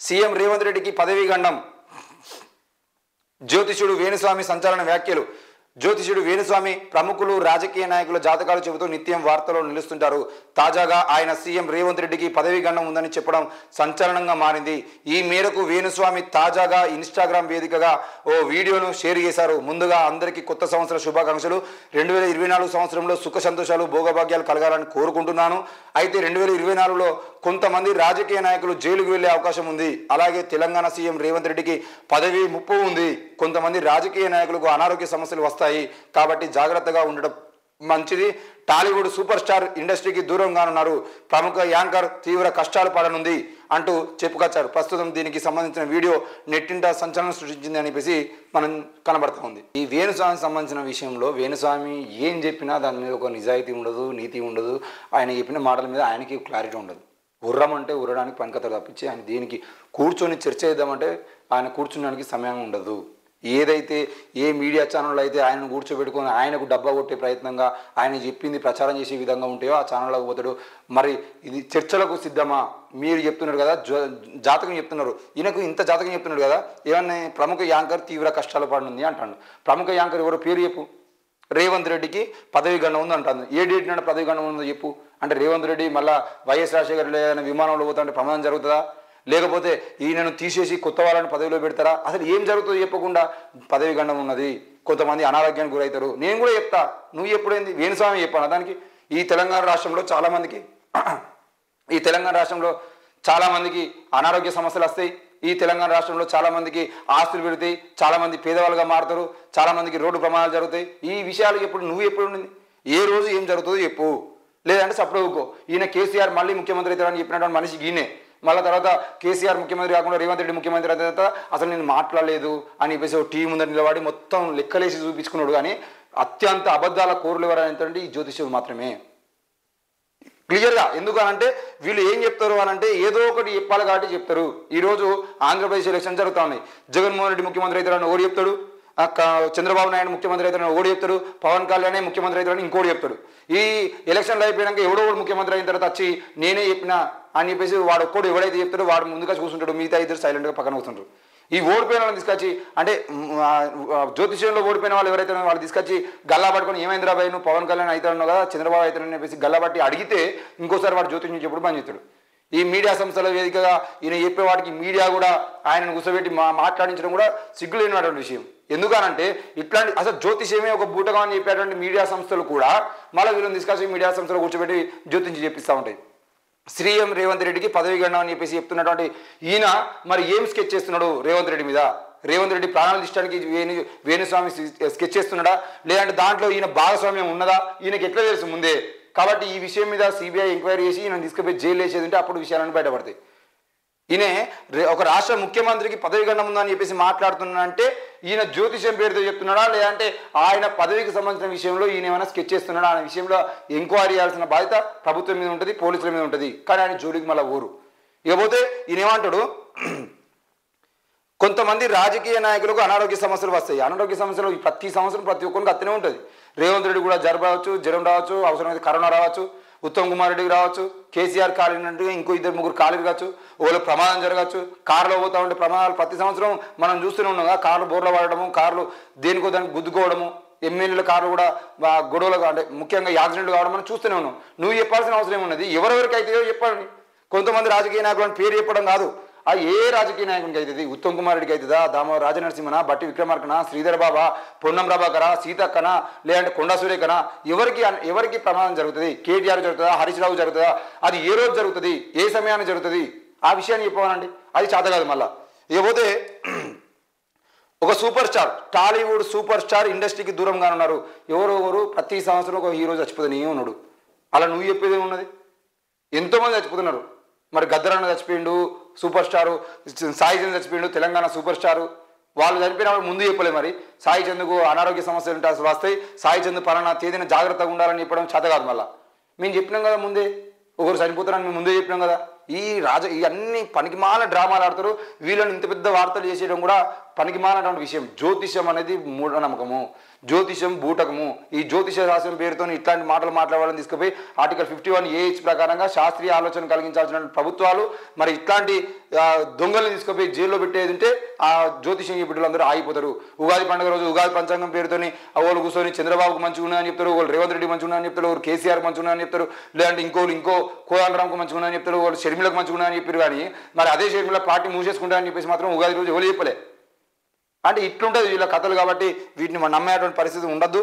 CM Revanth రెడ్డికి పదవీ గండం. జ్యోతిషుడు వేణుస్వామి సంచలన వ్యాఖ్యలు. జ్యోతిషుడు వేణుస్వామి ప్రముఖులు రాజకీయ నాయకుల జాతకాలు చెబుతూ నిత్యం వార్తల్లో నిలుస్తుంటారు. తాజాగా ఆయన సీఎం రేవంత్ రెడ్డికి పదవీ గండం ఉందని చెప్పడం సంచలనంగా మారింది. ఈ మేరకు వేణుస్వామి తాజాగా ఇన్స్టాగ్రామ్ వేదికగా ఓ వీడియోను షేర్ చేశారు. ముందుగా అందరికీ కొత్త సంవత్సర శుభాకాంక్షలు. 2024 సంవత్సరంలో సుఖ సంతోషాలు భోగభాగ్యాలు కలగాలని కోరుకుంటున్నాను. అయితే 2024లో కొంతమంది రాజకీయ నాయకులు జైలుకు వెళ్లే అవకాశం ఉంది. అలాగే తెలంగాణ సీఎం రేవంత్ రెడ్డికి పదవి ముప్పు ఉంది. కొంతమంది రాజకీయ నాయకులకు అనారోగ్య సమస్యలు వస్తాయి. కాబట్టి జాగ్రత్తగా ఉండడం మంచిది. టాలీవుడ్ సూపర్ స్టార్ ఇండస్ట్రీకి దూరంగానున్నారు. ప్రముఖ యాంకర్ తీవ్ర కష్టాలు పడనుంది అంటూ చెప్పుకొచ్చారు. ప్రస్తుతం దీనికి సంబంధించిన వీడియో నెట్టింట సంచలనం సృష్టించింది అని చెప్పేసి మనం కనబడతా ఉంది. ఈ వేణుస్వామికి సంబంధించిన విషయంలో వేణుస్వామి ఏం చెప్పినా దాని మీద ఒక నిజాయితీ ఉండదు, నీతి ఉండదు. ఆయన చెప్పిన మాటల మీద ఆయనకి క్లారిటీ ఉండదు. ఉర్రమంటే ఉర్రడానికి పనికథలు తప్పించి ఆయన దీనికి కూర్చొని చర్చ చేద్దామంటే ఆయన కూర్చున్నానికి సమయం ఉండదు. ఏదైతే ఏ మీడియా ఛానళ్ళు అయితే ఆయనను కూర్చోబెట్టుకొని ఆయనకు డబ్బా కొట్టే ప్రయత్నంగా ఆయన చెప్పింది ప్రచారం చేసే విధంగా ఉంటాయో ఆ ఛానళ్ళకు పోతాడు. మరి ఇది చర్చలకు సిద్ధమా? మీరు చెప్తున్నారు కదా జాతకం చెప్తున్నారు, ఈయనకు ఇంత జాతకం చెప్తున్నాడు కదా, ఏమన్నా ప్రముఖ యాంకర్ తీవ్ర కష్టాలు పడుతుంది అంటాడు. ప్రముఖ యాంకర్ ఎవరు పేరు చెప్పు. రేవంత్ రెడ్డికి పదవి గండం ఉంది అంటాను. ఏ డేట్ నాడు పదవి గండం ఉందో చెప్పు. అంటే రేవంత్ రెడ్డి మళ్ళీ వైఎస్ రాజశేఖర్ ఏదైనా విమానంలో పోతుంటే ప్రమాదం జరుగుతుందా? లేకపోతే ఈయనను తీసేసి కొత్త వాళ్ళని పదవిలో పెడతారా? అసలు ఏం జరుగుతుందో చెప్పకుండా పదవి గండం ఉన్నది, కొంతమంది అనారోగ్యానికి గురవుతారు. నేను కూడా చెప్తా, నువ్వు ఎప్పుడైంది వేణుస్వామి చెప్పాను దానికి. ఈ తెలంగాణ రాష్ట్రంలో చాలామందికి అనారోగ్య సమస్యలు వస్తాయి. ఈ తెలంగాణ రాష్ట్రంలో చాలామందికి ఆస్తులు పెడతాయి, చాలామంది పేదవాళ్ళుగా మారుతారు, చాలామందికి రోడ్డు ప్రమాదాలు జరుగుతాయి. ఈ విషయాలు నువ్వు ఎప్పుడు ఉండింది? ఏ రోజు ఏం జరుగుతుందో చెప్పు. లేదంటే సపోర్ట్ ఈయన కేసీఆర్ మళ్ళీ ముఖ్యమంత్రి అవుతారని చెప్పినటువంటి మనిషి ఈయనే. మళ్ళీ తర్వాత కేసీఆర్ ముఖ్యమంత్రి కాకుండా రేవంత్ రెడ్డి ముఖ్యమంత్రి అయిన తర్వాత అసలు నేను మాట్లాడలేదు అని చెప్పేసి ఒక టీం ముందర నిలబడి మొత్తం లెక్కలేసి చూపించుకున్నాడు. కానీ అత్యంత అబద్ధాల కోరులు ఎవరంటే ఈ జ్యోతిష్యులు మాత్రమే. క్లియర్గా ఎందుకనంటే వీళ్ళు ఏం చెప్తారు అనంటే ఏదో ఒకటి చెప్పాలి కాబట్టి చెప్తారు. ఈరోజు ఆంధ్రప్రదేశ్ ఎలక్షన్ జరుగుతూ ఉన్నాయి. జగన్మోహన్ రెడ్డి ముఖ్యమంత్రి అవుతారని ఓడి చెప్తాడు, చంద్రబాబు నాయుడు ముఖ్యమంత్రి అవుతారని ఓడి చెప్తాడు, పవన్ కళ్యాణ్ ముఖ్యమంత్రి అవుతారని ఇంకోటి చెప్తాడు. ఈ ఎలక్షన్లు అయిపోయాక ఎవడో ఒకటి ముఖ్యమంత్రి అయిన తర్వాత వచ్చి నేనే చెప్పిన అని చెప్పేసి వాడు ఒక్కడు ఎవడైతే చెప్తాడో వాడు ముందుగా చూసుకుంటాడు, మిగతా ఇద్దరు సైలెంట్గా పక్కన కూర్చుంటారు. ఈ ఓడిపోయిన వాళ్ళని తీసుకొచ్చి అంటే జ్యోతిష్యంలో ఓడిపోయిన వాళ్ళు ఎవరైతే వాళ్ళు తీసుకొచ్చి గల్లా పట్టుకొని ఏమైందిరా బాయ్ నువ్వు పవన్ కళ్యాణ్ అవుతాడు కదా చంద్రబాబు అవుతాడని చెప్పేసి గల్లా పట్టి అడిగితే ఇంకోసారి వాడు జ్యోతిష్యం చెప్పుడు పని చేస్తాడు. ఈ మీడియా సంస్థల వేదికగా ఈయన చెప్పేవాడికి మీడియా కూడా ఆయనను కూర్చోబెట్టి మాట్లాడించడం కూడా సిగ్గులేనటువంటి విషయం. ఎందుకనంటే ఇట్లాంటి అసలు జ్యోతిష్యమే ఒక బూటగా అని చెప్పేటువంటి మీడియా సంస్థలు కూడా మళ్ళీ వీళ్ళని తీసుకొచ్చి మీడియా సంస్థలు కూర్చోబెట్టి జ్యోతించి చెప్పిస్తూ ఉంటాయి. సీఎం రేవంత్ రెడ్డికి పదవి గండం అని చెప్పేసి చెప్తున్నటువంటి ఈయన మరి ఏం స్కెచ్ చేస్తున్నాడు రేవంత్ రెడ్డి మీద? రేవంత్ రెడ్డి ప్రాణాలు తీయడానికి వేణుస్వామి స్కెచ్ చేస్తున్నాడా? లేదంటే దాంట్లో ఈయన భాగస్వామ్యం ఉన్నదా? ఈయనకి ఎట్లా తెలుసు ముందే? కాబట్టి ఈ విషయం మీద సిబిఐ ఎంక్వైరీ చేసి ఈయన తీసుకుపోయి జైలు వేసేది ఉంటే అప్పుడు విషయాలను బయటపడతాయి. ఈయన ఒక రాష్ట్ర ముఖ్యమంత్రికి పదవి గండం ఉందని చెప్పేసి మాట్లాడుతున్నా అంటే ఈయన జ్యోతిష్యం పేరుతో చెప్తున్నాడా, లేదంటే ఆయన పదవికి సంబంధించిన విషయంలో ఈయన ఏమైనా స్కెచ్ చేస్తున్నాడా అనే విషయంలో ఎంక్వైరీ చేయాల్సిన బాధ్యత ప్రభుత్వం మీద ఉంటుంది, పోలీసుల మీద ఉంటుంది. కానీ ఆయన జోలికి మళ్ళీ ఊరు. ఇకపోతే ఈయన ఏమంటాడు, కొంతమంది రాజకీయ నాయకులకు అనారోగ్య సమస్యలు వస్తాయి. అనారోగ్య సమస్యలు ప్రతి సంవత్సరం ప్రతి ఒక్కరికి అత్తనే ఉంటుంది. రేవంత్ రెడ్డి కూడా జ్వరం రావచ్చు, అవసరమైతే కరోనా రావచ్చు, ఉత్తమ్ కుమార్ రెడ్డికి రావచ్చు, కేసీఆర్ కాలినట్టుగా ఇంకో 2-3 కాలు కావచ్చు, ఒకవేళ ప్రమాదం జరగచ్చు. కారులో పోతా ఉంటే ప్రమాదాలు ప్రతి సంవత్సరం మనం చూస్తూనే ఉన్నాం కదా. కార్లు బోర్లో పడడము, కార్లు దేనికో దానికి గుద్దుకోవడము, ఎమ్మెల్యేల కార్లు కూడా గొడవలు అంటే ముఖ్యంగా యాక్సిడెంట్లు కావడం మనం చూస్తూనే ఉన్నాం. నువ్వు చెప్పాల్సిన అవసరం ఏమున్నది? ఎవరెవరికి అయితే చెప్పండి. కొంతమంది రాజకీయ నాయకులను పేరు చెప్పడం కాదు, ఆ ఏ రాజకీయ నాయకునికి అవుతుంది? ఉత్తమ్ కుమార్ రెడ్డికి అవుతుందా, దామోదర రాజనరసింహనా, బట్టి విక్రమార్కనా, శ్రీధర్ బాబా, పొన్నం ప్రభాకరా, సీతక్కనా, లేదంటే కొండా సురేఖనా, ఎవరికి ప్రమాదం జరుగుతుంది? కేటీఆర్ జరుగుతుందా, హరీష్ రావు జరుగుతుందా? అది ఏ రోజు జరుగుతుంది, ఏ సమయాన్ని జరుగుతుంది? ఆ విషయాన్ని చెప్పవాలండి, అది చేత కాదు. మళ్ళా ఇకపోతే ఒక super star, Tollywood super star ఇండస్ట్రీకి దూరంగా ఉన్నారు. ఎవరెవరు ప్రతి సంవత్సరం ఒక హీరో చచ్చిపోతుంది ఉన్నాడు. అలా నువ్వు చెప్పేది ఉన్నది? ఎంతోమంది చచ్చిపోతున్నారు. మరి గద్దరన్న చచ్చిపోయిండు సూపర్ స్టారు, సాయి చంద్ చచ్చిపోయిండు తెలంగాణ సూపర్ స్టారు. వాళ్ళు చనిపోయిన వాళ్ళు ముందు చెప్పలే. మరి సాయి చంద్కు అనారోగ్య సమస్యలు ఉంటే అసలు వస్తాయి, సాయి చంద్ పలానా తేదీన జాగ్రత్తగా ఉండాలని చెప్పడం చేత కాదు. మళ్ళీ మేము చెప్పినాం కదా ముందే, ఒకరు చనిపోతారని మేము ముందే చెప్పినాం కదా. ఈ అన్ని పనికిమాల డ్రామాలు ఆడతారు. వీళ్ళని ఇంత పెద్ద వార్తలు చేసేయడం కూడా పనికిమాలినటువంటి విషయం. జ్యోతిష్యం అనేది మూఢనమ్మకము, జ్యోతిషం బూటకము. ఈ జ్యోతిష శాస్త్రం పేరుతో ఇట్లాంటి మాటలు మాట్లాడాలని తీసుకుపోయి ఆర్టికల్ 51AH ప్రకారంగా శాస్త్రీయ ఆలోచన కలిగించాల్సిన ప్రభుత్వాలు మరి ఇట్లాంటి దొంగల్ని తీసుకుపోయి జైల్లో పెట్టేది ఉంటే ఆ జ్యోతిషం బిడ్డలందరూ ఆగిపోతారు. ఉగాది పండుగ రోజు ఉగాది పంచాంగం పేరుతోని వాళ్ళు కూర్చొని చంద్రబాబుకు మంచిగా ఉన్నాయని చెప్తారు, వాళ్ళు రేవంత్ రెడ్డి మంచిగా ఉన్నాయని చెప్తారు, వాళ్ళు కేసీఆర్ మంచిగా ఉన్నాయని చెప్తారు, లేదంటే ఇంకో కోదండరాంకు మంచిగా ఉన్నాయని చెప్తారు, వాళ్ళు షర్మిలకు మంచిగా ఉన్నాయని చెప్పారు. కానీ మరి అదే షర్మిల పార్టీ మూసేసుకుంటారని చెప్పేసి మాత్రం ఉగాది రోజు ఎవరు చెప్పలే. అంటే ఇట్లుంటుంది వీళ్ళ కథలు. కాబట్టి వీటిని మనం నమ్మేటువంటి పరిస్థితి ఉండద్దు.